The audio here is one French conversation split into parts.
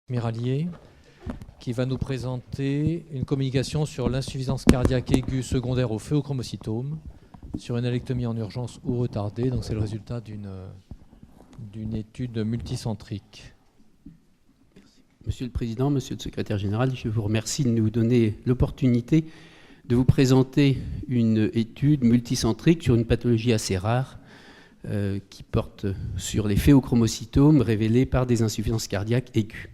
Miralier, qui va nous présenter une communication sur l'insuffisance cardiaque aiguë secondaire au phéochromocytome sur une alectomie en urgence ou retardée. Donc c'est le résultat d'une étude multicentrique. Monsieur le Président, Monsieur le Secrétaire Général, je vous remercie de nous donner l'opportunité de vous présenter une étude multicentrique sur une pathologie assez rare qui porte sur les phéochromocytomes révélés par des insuffisances cardiaques aiguës.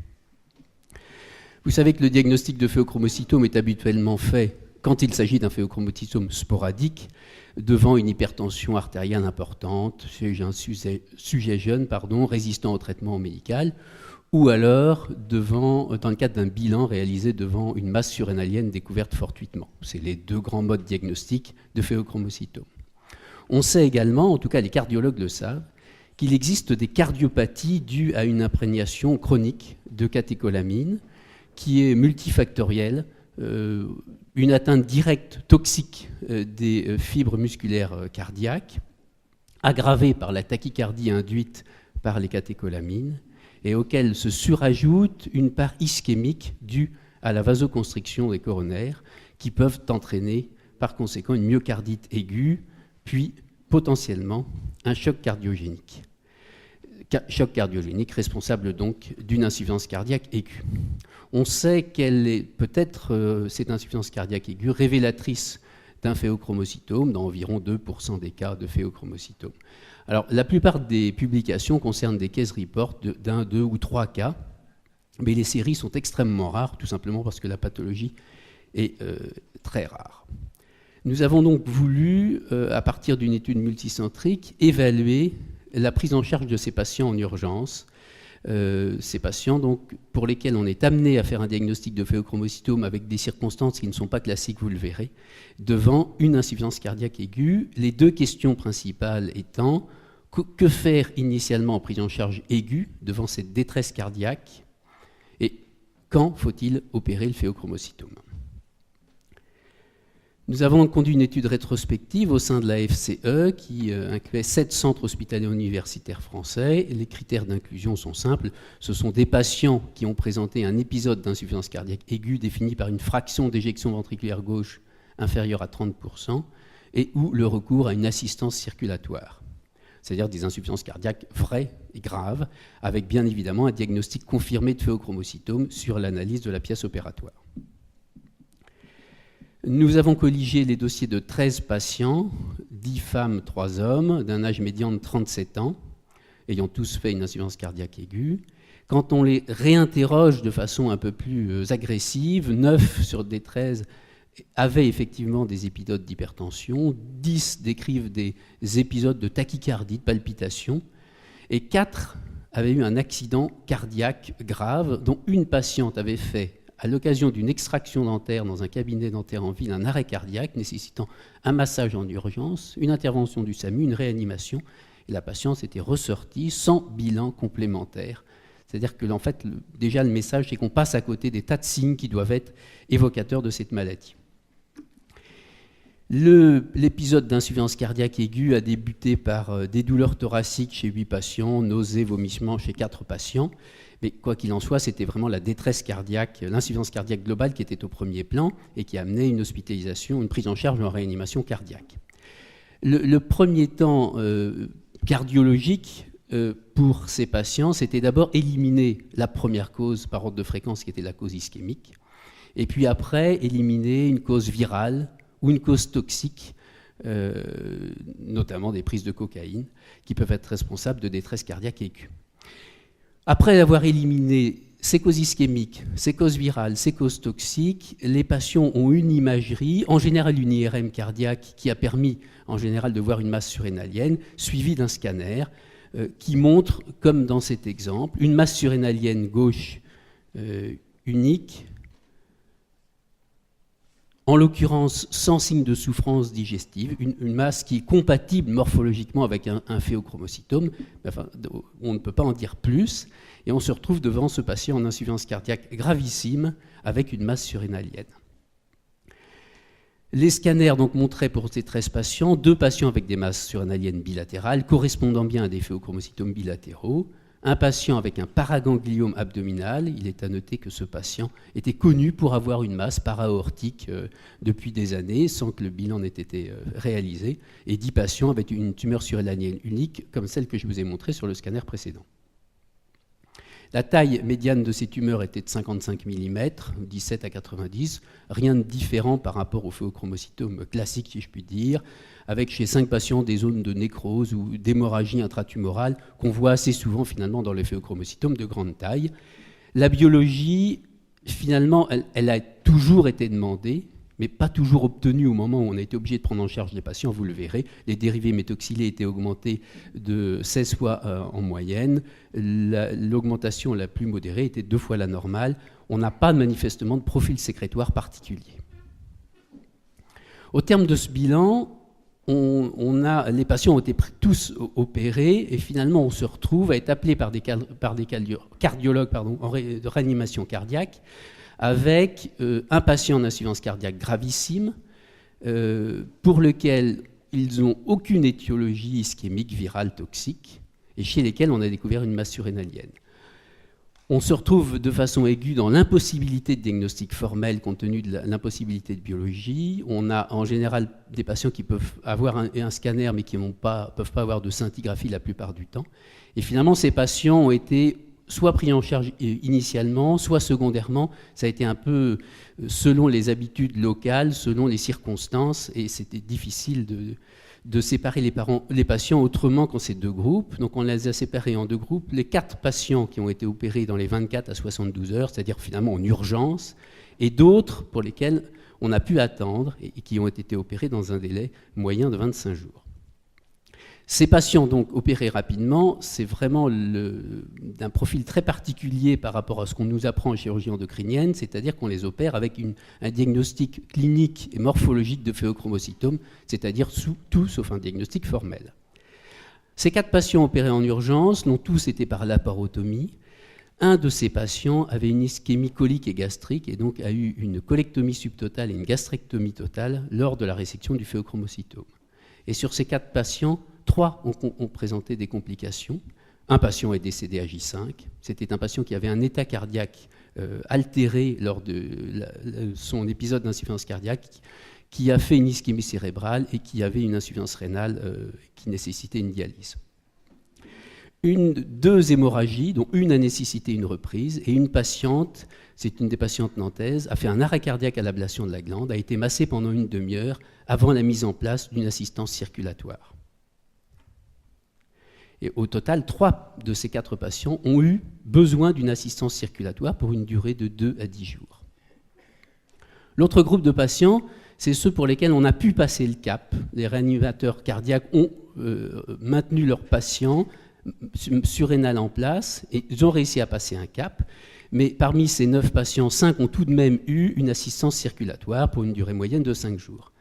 Vous savez que le diagnostic de phéochromocytome est habituellement fait quand il s'agit d'un phéochromocytome sporadique devant une hypertension artérielle importante chez un sujet jeune résistant au traitement médical, ou alors dans le cadre d'un bilan réalisé devant une masse surrénalienne découverte fortuitement. C'est les deux grands modes diagnostiques de phéochromocytome. On sait également, en tout cas les cardiologues le savent, qu'il existe des cardiopathies dues à une imprégnation chronique de catécholamine qui est multifactorielle, une atteinte directe toxique des fibres musculaires cardiaques, aggravée par la tachycardie induite par les catécholamines, et auquel se surajoute une part ischémique due à la vasoconstriction des coronaires, qui peuvent entraîner par conséquent une myocardite aiguë, puis potentiellement un choc cardiogénique. Choc cardiogénique responsable donc d'une insuffisance cardiaque aiguë. On sait qu'elle est peut-être, cette insuffisance cardiaque aiguë, révélatrice d'un phéochromocytome, dans environ 2% des cas de phéochromocytome. Alors, la plupart des publications concernent des case reports d'un, deux ou trois cas, mais les séries sont extrêmement rares, tout simplement parce que la pathologie est très rare. Nous avons donc voulu, à partir d'une étude multicentrique, évaluer la prise en charge de ces patients en urgence, ces patients donc, pour lesquels on est amené à faire un diagnostic de phéochromocytome avec des circonstances qui ne sont pas classiques, vous le verrez, devant une insuffisance cardiaque aiguë. Les deux questions principales étant que faire initialement en prise en charge aiguë devant cette détresse cardiaque et quand faut-il opérer le phéochromocytome. Nous avons conduit une étude rétrospective au sein de la FCE qui incluait 7 centres hospitaliers universitaires français. Les critères d'inclusion sont simples. Ce sont des patients qui ont présenté un épisode d'insuffisance cardiaque aiguë défini par une fraction d'éjection ventriculaire gauche inférieure à 30% et ou le recours à une assistance circulatoire, c'est-à-dire des insuffisances cardiaques vraies et graves, avec bien évidemment un diagnostic confirmé de phéochromocytome sur l'analyse de la pièce opératoire. Nous avons colligé les dossiers de 13 patients, 10 femmes, 3 hommes, d'un âge médian de 37 ans, ayant tous fait une insuffisance cardiaque aiguë. Quand on les réinterroge de façon un peu plus agressive, 9 sur des 13 avaient effectivement des épisodes d'hypertension, 10 décrivent des épisodes de tachycardie, de palpitation, et 4 avaient eu un accident cardiaque grave, dont une patiente avait fait à l'occasion d'une extraction dentaire dans un cabinet dentaire en ville, un arrêt cardiaque nécessitant un massage en urgence, une intervention du SAMU, une réanimation, et la patiente s'était ressortie sans bilan complémentaire. C'est-à-dire que, en fait, déjà le message, c'est qu'on passe à côté des tas de signes qui doivent être évocateurs de cette maladie. L'épisode d'insuffisance cardiaque aiguë a débuté par des douleurs thoraciques chez 8 patients, nausées, vomissements chez 4 patients. Mais quoi qu'il en soit, c'était vraiment la détresse cardiaque, l'insuffisance cardiaque globale qui était au premier plan et qui amenait une hospitalisation, une prise en charge en réanimation cardiaque. Le premier temps cardiologique pour ces patients, c'était d'abord éliminer la première cause par ordre de fréquence qui était la cause ischémique, et puis après éliminer une cause virale ou une cause toxique, notamment des prises de cocaïne, qui peuvent être responsables de détresse cardiaque aiguë. Après avoir éliminé ces causes ischémiques, ces causes virales, ces causes toxiques, les patients ont une imagerie, en général une IRM cardiaque qui a permis en général de voir une masse surrénalienne, suivie d'un scanner qui montre, comme dans cet exemple, une masse surrénalienne gauche unique, en l'occurrence sans signe de souffrance digestive, une masse qui est compatible morphologiquement avec un phéochromocytome, enfin, on ne peut pas en dire plus, et on se retrouve devant ce patient en insuffisance cardiaque gravissime avec une masse surrénalienne. Les scanners donc montraient pour ces 13 patients 2 patients avec des masses surrénaliennes bilatérales correspondant bien à des phéochromocytomes bilatéraux, un patient avec un paragangliome abdominal. Il est à noter que ce patient était connu pour avoir une masse para-aortique depuis des années, sans que le bilan n'ait été réalisé, et 10 patients avec une tumeur surrénalienne unique, comme celle que je vous ai montrée sur le scanner précédent. La taille médiane de ces tumeurs était de 55 mm, 17 à 90, rien de différent par rapport au phéochromocytome classique, si je puis dire, avec chez 5 patients des zones de nécrose ou d'hémorragie intratumorale qu'on voit assez souvent finalement dans les phéochromocytomes de grande taille. La biologie, finalement, elle a toujours été demandée, mais pas toujours obtenue au moment où on a été obligé de prendre en charge les patients, vous le verrez. Les dérivés méthoxylés étaient augmentés de 16 fois en moyenne. L'augmentation la plus modérée était 2 fois la normale. On n'a pas manifestement de profil sécrétoire particulier. Au terme de ce bilan, les patients ont été tous opérés et finalement on se retrouve à être appelé par des cardiologues en réanimation cardiaque avec un patient en insuffisance cardiaque gravissime pour lequel ils n'ont aucune étiologie ischémique virale toxique et chez lesquels on a découvert une masse surrénalienne. On se retrouve de façon aiguë dans l'impossibilité de diagnostic formel compte tenu de l'impossibilité de biologie. On a en général des patients qui peuvent avoir un scanner mais qui ne peuvent pas avoir de scintigraphie la plupart du temps. Et finalement, ces patients ont été soit pris en charge initialement, soit secondairement. Ça a été un peu selon les habitudes locales, selon les circonstances, et c'était difficile de séparer les patients autrement qu'en ces 2 groupes. Donc on les a séparés en 2 groupes. Les 4 patients qui ont été opérés dans les 24 à 72 heures, c'est-à-dire finalement en urgence, et d'autres pour lesquels on a pu attendre et qui ont été opérés dans un délai moyen de 25 jours. Ces patients donc opérés rapidement, c'est vraiment d'un profil très particulier par rapport à ce qu'on nous apprend en chirurgie endocrinienne, c'est-à-dire qu'on les opère avec un diagnostic clinique et morphologique de phéochromocytome, c'est-à-dire tout sauf un diagnostic formel. Ces 4 patients opérés en urgence n'ont tous été par laparotomie. Un de ces patients avait une ischémie colique et gastrique et donc a eu une colectomie subtotale et une gastrectomie totale lors de la résection du phéochromocytome. Et sur ces 4 patients, 3 ont présenté des complications. Un patient est décédé à J5. C'était un patient qui avait un état cardiaque altéré lors de son épisode d'insuffisance cardiaque, qui a fait une ischémie cérébrale et qui avait une insuffisance rénale qui nécessitait une dialyse. 2 hémorragies, dont une a nécessité une reprise, et une patiente, c'est une des patientes nantaises, a fait un arrêt cardiaque à l'ablation de la glande, a été massée pendant une demi-heure avant la mise en place d'une assistance circulatoire. Et au total, 3 de ces 4 patients ont eu besoin d'une assistance circulatoire pour une durée de 2 à 10 jours. L'autre groupe de patients, c'est ceux pour lesquels on a pu passer le cap. Les réanimateurs cardiaques ont maintenu leurs patients surrénal en place et ils ont réussi à passer un cap. Mais parmi ces 9 patients, 5 ont tout de même eu une assistance circulatoire pour une durée moyenne de 5 jours.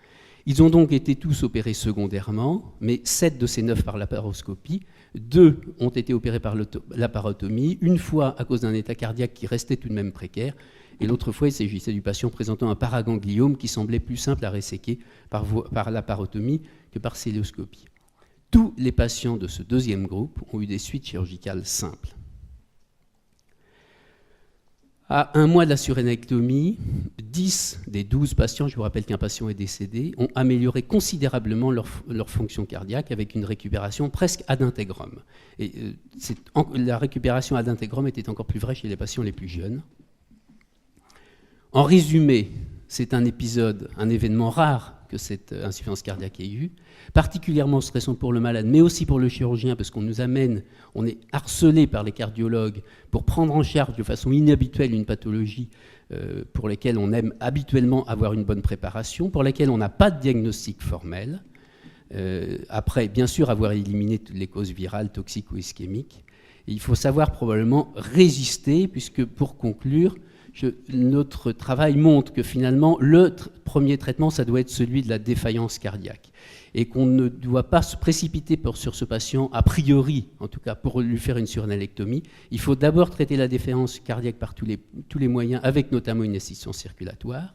Ils ont donc été tous opérés secondairement, mais 7 de ces 9 par laparoscopie, 2 ont été opérés par laparotomie, une fois à cause d'un état cardiaque qui restait tout de même précaire, et l'autre fois il s'agissait du patient présentant un paragangliome qui semblait plus simple à resséquer par laparotomie que par célioscopie. Tous les patients de ce 2e groupe ont eu des suites chirurgicales simples. À 1 mois de la surrénectomie, 10 des 12 patients, je vous rappelle qu'un patient est décédé, ont amélioré considérablement leur fonction cardiaque avec une récupération presque ad integrum. Et la récupération ad integrum était encore plus vraie chez les patients les plus jeunes. En résumé, c'est un événement rare que cette insuffisance cardiaque aiguë, particulièrement stressant pour le malade, mais aussi pour le chirurgien, parce qu'on on est harcelé par les cardiologues pour prendre en charge de façon inhabituelle une pathologie pour laquelle on aime habituellement avoir une bonne préparation, pour laquelle on n'a pas de diagnostic formel, après bien sûr avoir éliminé toutes les causes virales, toxiques ou ischémiques. Et il faut savoir probablement résister, puisque pour conclure, notre travail montre que finalement, le premier traitement, ça doit être celui de la défaillance cardiaque. Et qu'on ne doit pas se précipiter sur ce patient, a priori, en tout cas pour lui faire une surrénalectomie. Il faut d'abord traiter la défaillance cardiaque par tous les moyens, avec notamment une assistance circulatoire.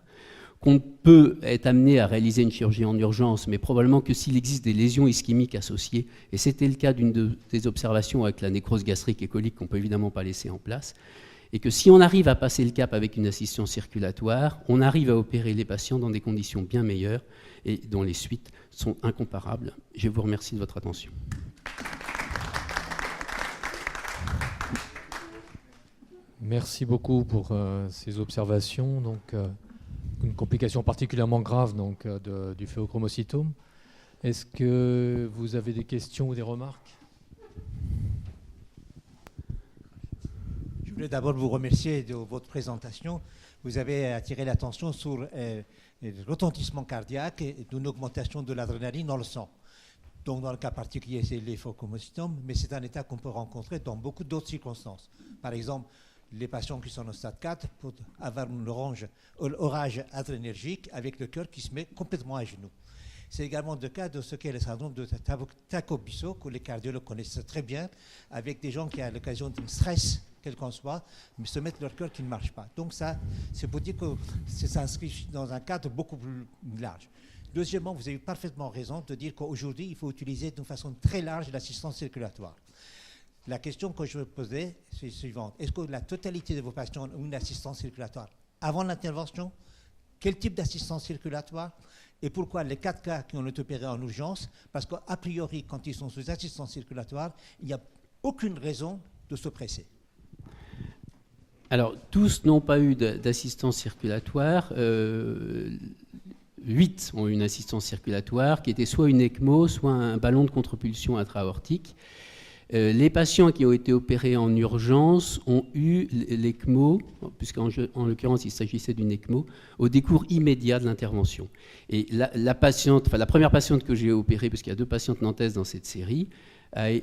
qu'on peut être amené à réaliser une chirurgie en urgence, mais probablement que s'il existe des lésions ischémiques associées, et c'était le cas des observations avec la nécrose gastrique et colique qu'on ne peut évidemment pas laisser en place, et que si on arrive à passer le cap avec une assistance circulatoire, on arrive à opérer les patients dans des conditions bien meilleures et dont les suites sont incomparables. Je vous remercie de votre attention. Merci beaucoup pour ces observations. Donc, une complication particulièrement grave donc, du phéochromocytome. Est-ce que vous avez des questions ou des remarques? Je voulais d'abord vous remercier de votre présentation. Vous avez attiré l'attention sur le retentissement cardiaque et d'une augmentation de l'adrénaline dans le sang. Donc, dans le cas particulier, c'est l'éphochromocytome, mais c'est un état qu'on peut rencontrer dans beaucoup d'autres circonstances. Par exemple, les patients qui sont au stade 4 peuvent avoir un orage adrénergique avec le cœur qui se met complètement à genoux. C'est également le cas de ce qu'est le syndrome de Takotsubo, que les cardiologues connaissent très bien, avec des gens qui, à l'occasion d'un stress, quel qu'en soit, se mettent leur cœur qui ne marche pas. Donc ça, c'est pour dire que ça s'inscrit dans un cadre beaucoup plus large. Deuxièmement, vous avez parfaitement raison de dire qu'aujourd'hui, il faut utiliser d'une façon très large l'assistance circulatoire. La question que je veux poser, c'est la suivante. Est-ce que la totalité de vos patients ont une assistance circulatoire avant l'intervention? Quel type d'assistance circulatoire? Et pourquoi les 4 cas qui ont été opérés en urgence? Parce qu'a priori, quand ils sont sous assistance circulatoire, il n'y a aucune raison de se presser. Alors, tous n'ont pas eu d'assistance circulatoire. 8 ont eu une assistance circulatoire qui était soit une ECMO, soit un ballon de contre-pulsion intra-aortique. Les patients qui ont été opérés en urgence ont eu l'ECMO, puisqu'en l'occurrence il s'agissait d'une ECMO, au décours immédiat de l'intervention. Et la première patiente que j'ai opérée, puisqu'il y a 2 patientes nantaises dans cette série,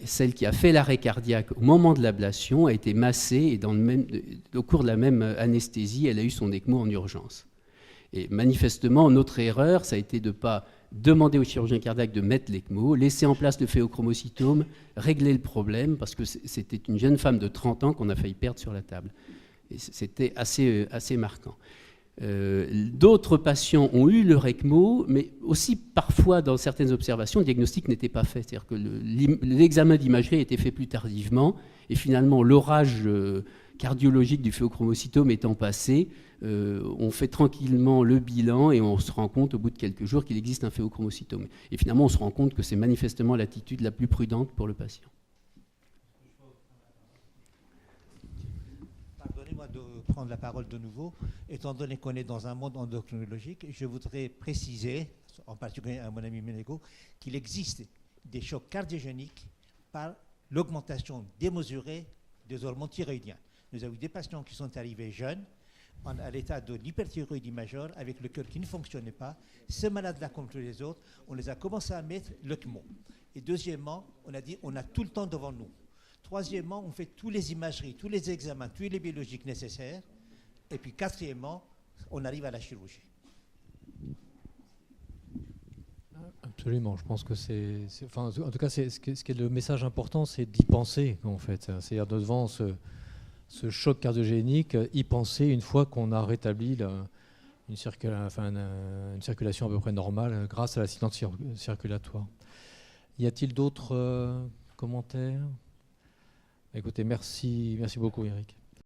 celle qui a fait l'arrêt cardiaque au moment de l'ablation a été massée et au cours de la même anesthésie, elle a eu son ECMO en urgence. Et manifestement, notre erreur, ça a été de ne pas demander au chirurgien cardiaque de mettre l'ECMO, laisser en place le phéochromocytome, régler le problème, parce que c'était une jeune femme de 30 ans qu'on a failli perdre sur la table. Et c'était assez marquant. D'autres patients ont eu leur ECMO, mais aussi parfois, dans certaines observations, le diagnostic n'était pas fait. C'est-à-dire que l'examen d'imagerie a été fait plus tardivement, et finalement, l'orage cardiologique du phéochromocytome étant passé, on fait tranquillement le bilan et on se rend compte au bout de quelques jours qu'il existe un phéochromocytome. Et finalement, on se rend compte que c'est manifestement l'attitude la plus prudente pour le patient. Pardonnez-moi de prendre la parole de nouveau. Étant donné qu'on est dans un monde endocrinologique, je voudrais préciser, en particulier à mon ami Ménégo, qu'il existe des chocs cardiogéniques par l'augmentation démesurée des hormones thyroïdiennes. Nous avons eu des patients qui sont arrivés jeunes, à l'état de l'hyperthyroïdie majeure, avec le cœur qui ne fonctionnait pas. Ces malades-là, comme tous les autres, on les a commencé à mettre l'ECMO. Et deuxièmement, on a dit on a tout le temps devant nous. Troisièmement, on fait tous les imageries, tous les examens, tous les biologiques nécessaires. Et puis quatrièmement, on arrive à la chirurgie. Absolument, je pense que en tout cas, ce qui est le message important, c'est d'y penser, en fait. C'est-à-dire devant ce choc cardiogénique, y penser une fois qu'on a rétabli une circulation à peu près normale grâce à l'assistance circulatoire. Y a-t-il d'autres commentaires? Écoutez, merci beaucoup Eric.